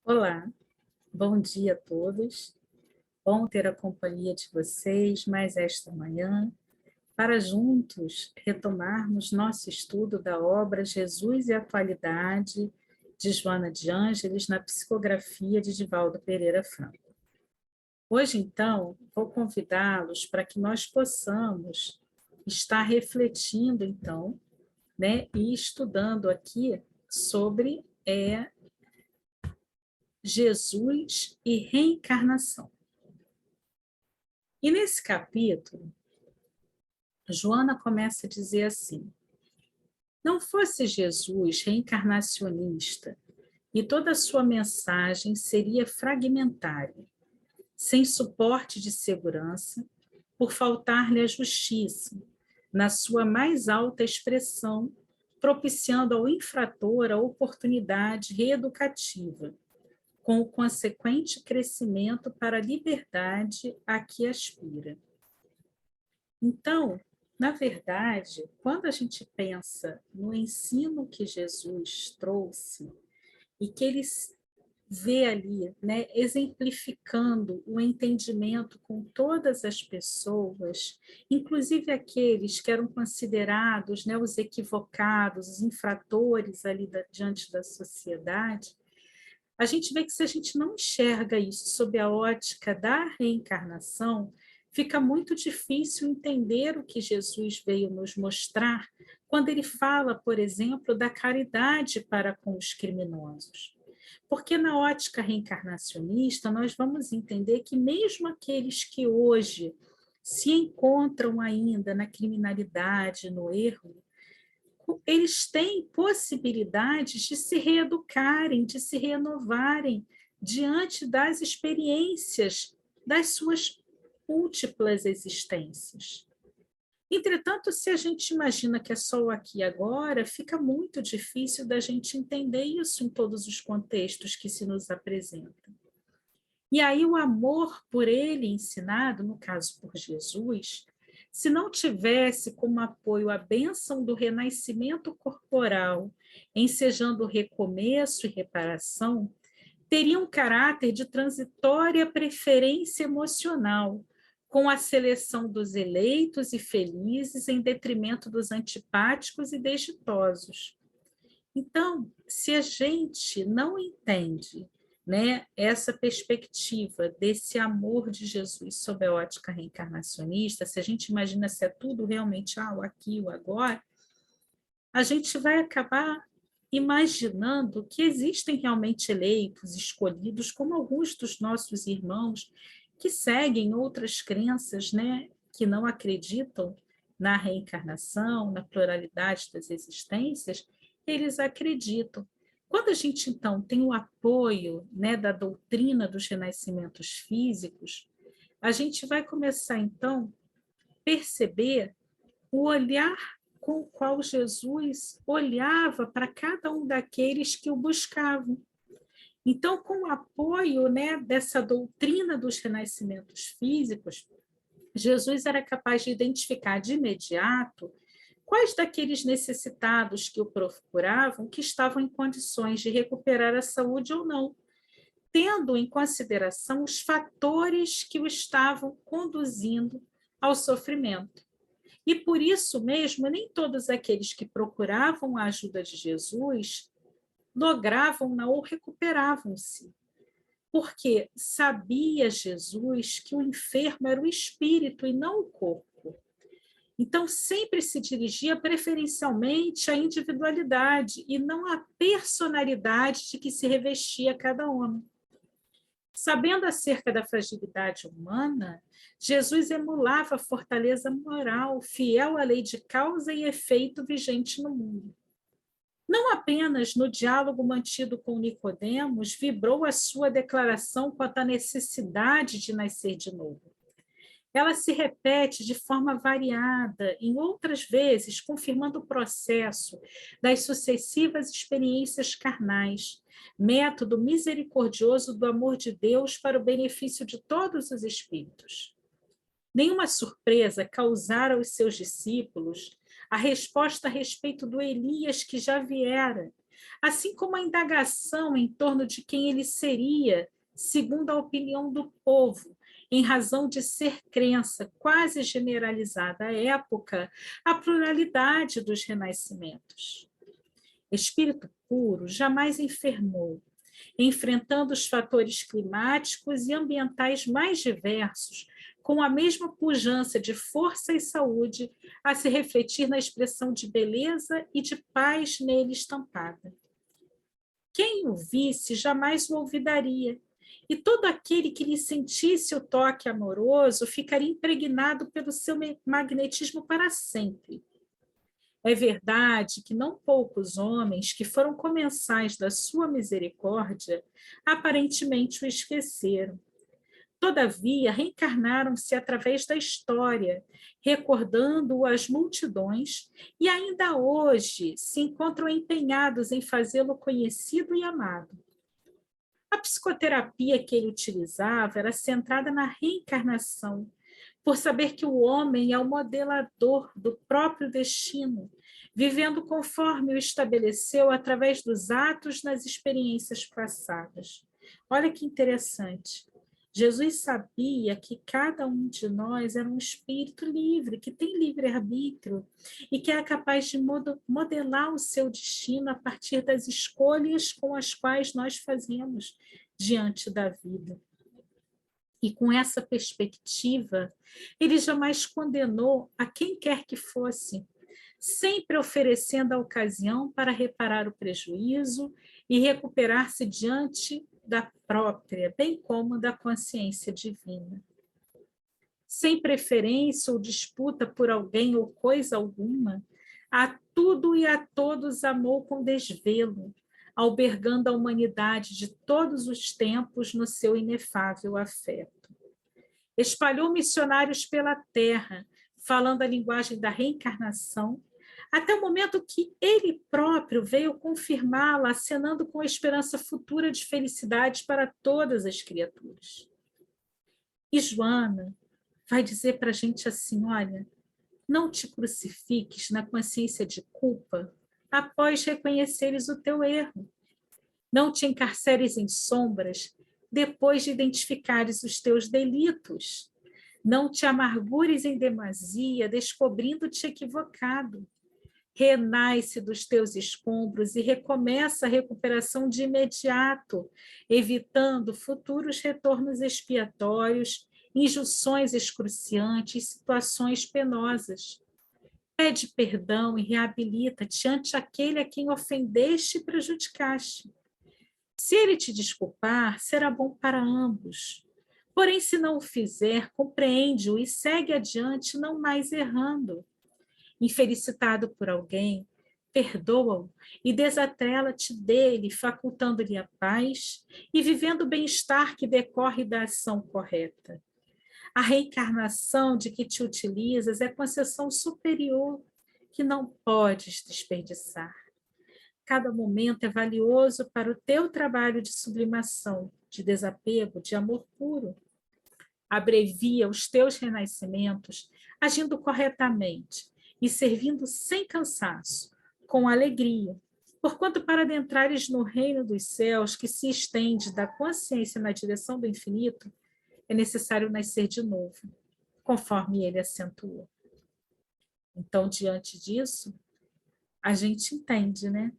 Olá, bom dia a todos. Bom ter a companhia de vocês mais esta manhã, para juntos retomarmos nosso estudo da obra Jesus e a Atualidade, de Joana de Ângeles, na psicografia de Divaldo Pereira Franco. Hoje, então, vou convidá-los para que nós possamos estar refletindo, então, né, e estudando aqui sobre Jesus e reencarnação. E nesse capítulo, Joana começa a dizer assim: não fosse Jesus reencarnacionista e toda a sua mensagem seria fragmentária, sem suporte de segurança, por faltar-lhe a justiça, na sua mais alta expressão, propiciando ao infrator a oportunidade reeducativa, com o consequente crescimento para a liberdade a que aspira. Então, na verdade, quando a gente pensa no ensino que Jesus trouxe e que ele vê ali, né, exemplificando o entendimento com todas as pessoas, inclusive aqueles que eram considerados, né, os equivocados, os infratores ali diante da sociedade, a gente vê que se a gente não enxerga isso sob a ótica da reencarnação, fica muito difícil entender o que Jesus veio nos mostrar quando ele fala, por exemplo, da caridade para com os criminosos. Porque na ótica reencarnacionista, nós vamos entender que mesmo aqueles que hoje se encontram ainda na criminalidade, no erro, eles têm possibilidades de se reeducarem, de se renovarem diante das experiências das suas múltiplas existências. Entretanto, se a gente imagina que é só o aqui e agora, fica muito difícil da gente entender isso em todos os contextos que se nos apresentam. E aí o amor por ele ensinado, no caso por Jesus, se não tivesse como apoio a bênção do renascimento corporal, ensejando recomeço e reparação, teria um caráter de transitória preferência emocional, com a seleção dos eleitos e felizes em detrimento dos antipáticos e desditosos. Então, se a gente não entende, né, essa perspectiva desse amor de Jesus sob a ótica reencarnacionista, se a gente imagina se é tudo realmente o aqui, o agora, a gente vai acabar imaginando que existem realmente eleitos, escolhidos, como alguns dos nossos irmãos que seguem outras crenças, né, que não acreditam na reencarnação, na pluralidade das existências, eles acreditam. Quando a gente, então, tem o apoio, né, da doutrina dos renascimentos físicos, a gente vai começar, então, a perceber o olhar com o qual Jesus olhava para cada um daqueles que o buscavam. Então, com o apoio, né, dessa doutrina dos renascimentos físicos, Jesus era capaz de identificar de imediato quais daqueles necessitados que o procuravam que estavam em condições de recuperar a saúde ou não, tendo em consideração os fatores que o estavam conduzindo ao sofrimento. E por isso mesmo, nem todos aqueles que procuravam a ajuda de Jesus logravam-na ou recuperavam-se, porque sabia Jesus que o enfermo era o espírito e não o corpo. Então, sempre se dirigia preferencialmente à individualidade e não à personalidade de que se revestia cada homem. Sabendo acerca da fragilidade humana, Jesus emulava a fortaleza moral, fiel à lei de causa e efeito vigente no mundo. Não apenas no diálogo mantido com Nicodemos vibrou a sua declaração quanto à necessidade de nascer de novo. Ela se repete de forma variada, em outras vezes, confirmando o processo das sucessivas experiências carnais, método misericordioso do amor de Deus para o benefício de todos os espíritos. Nenhuma surpresa causara aos seus discípulos a resposta a respeito do Elias que já viera, assim como a indagação em torno de quem ele seria, segundo a opinião do povo, em razão de ser crença quase generalizada à época, a pluralidade dos renascimentos. Espírito puro jamais enfermou, enfrentando os fatores climáticos e ambientais mais diversos, com a mesma pujança de força e saúde a se refletir na expressão de beleza e de paz nele estampada. Quem o visse jamais o olvidaria, e todo aquele que lhe sentisse o toque amoroso ficaria impregnado pelo seu magnetismo para sempre. É verdade que não poucos homens que foram comensais da sua misericórdia aparentemente o esqueceram. Todavia, reencarnaram-se através da história, recordando-o às multidões, e ainda hoje se encontram empenhados em fazê-lo conhecido e amado. A psicoterapia que ele utilizava era centrada na reencarnação, por saber que o homem é o modelador do próprio destino, vivendo conforme o estabeleceu através dos atos nas experiências passadas. Olha que interessante. Jesus sabia que cada um de nós era um espírito livre, que tem livre-arbítrio e que é capaz de modelar o seu destino a partir das escolhas com as quais nós fazemos diante da vida. E com essa perspectiva, ele jamais condenou a quem quer que fosse, sempre oferecendo a ocasião para reparar o prejuízo e recuperar-se diante da própria, bem como da consciência divina. Sem preferência ou disputa por alguém ou coisa alguma, a tudo e a todos amou com desvelo, albergando a humanidade de todos os tempos no seu inefável afeto. Espalhou missionários pela terra, falando a linguagem da reencarnação, até o momento que ele próprio veio confirmá-la, acenando com a esperança futura de felicidade para todas as criaturas. E Joana vai dizer para a gente assim, olha, não te crucifiques na consciência de culpa após reconheceres o teu erro. Não te encarceres em sombras depois de identificares os teus delitos. Não te amargures em demasia, descobrindo-te equivocado. Renasce dos teus escombros e recomeça a recuperação de imediato, evitando futuros retornos expiatórios, injunções excruciantes, situações penosas. Pede perdão e reabilita-te ante aquele a quem ofendeste e prejudicaste. Se ele te desculpar, será bom para ambos. Porém, se não o fizer, compreende-o e segue adiante, não mais errando. Infelicitado por alguém, perdoa-o e desatrela-te dele, facultando-lhe a paz e vivendo o bem-estar que decorre da ação correta. A reencarnação de que te utilizas é concessão superior que não podes desperdiçar. Cada momento é valioso para o teu trabalho de sublimação, de desapego, de amor puro. Abrevia os teus renascimentos, agindo corretamente e servindo sem cansaço, com alegria, porquanto para adentrares no reino dos céus, que se estende da consciência na direção do infinito, é necessário nascer de novo, conforme ele acentuou. Então, diante disso, a gente entende, né,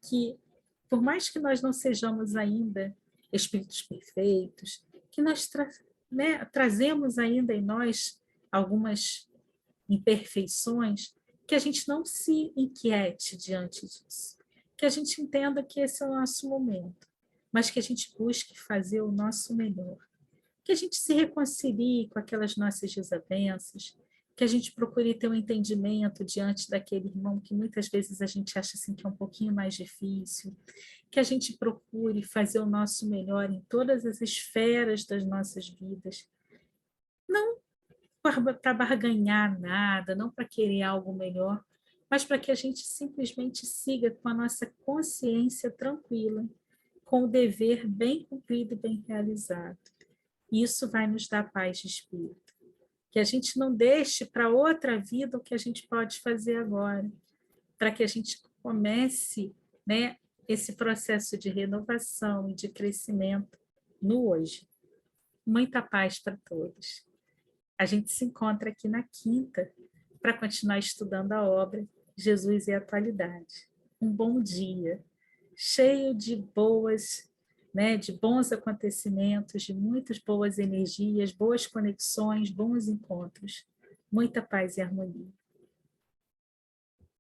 que por mais que nós não sejamos ainda espíritos perfeitos, que nós trazemos ainda em nós algumas imperfeições, que a gente não se inquiete diante disso, que a gente entenda que esse é o nosso momento, mas que a gente busque fazer o nosso melhor, que a gente se reconcilie com aquelas nossas desavenças, que a gente procure ter um entendimento diante daquele irmão que muitas vezes a gente acha assim que é um pouquinho mais difícil, que a gente procure fazer o nosso melhor em todas as esferas das nossas vidas, não para barganhar nada, não para querer algo melhor, mas para que a gente simplesmente siga com a nossa consciência tranquila, com o dever bem cumprido e bem realizado. Isso vai nos dar paz de espírito. Que a gente não deixe para outra vida o que a gente pode fazer agora, para que a gente comece, né, esse processo de renovação e de crescimento no hoje. Muita paz para todos. A gente se encontra aqui na quinta para continuar estudando a obra Jesus e a Atualidade. Um bom dia, cheio de boas, de bons acontecimentos, de muitas boas energias, boas conexões, bons encontros. Muita paz e harmonia.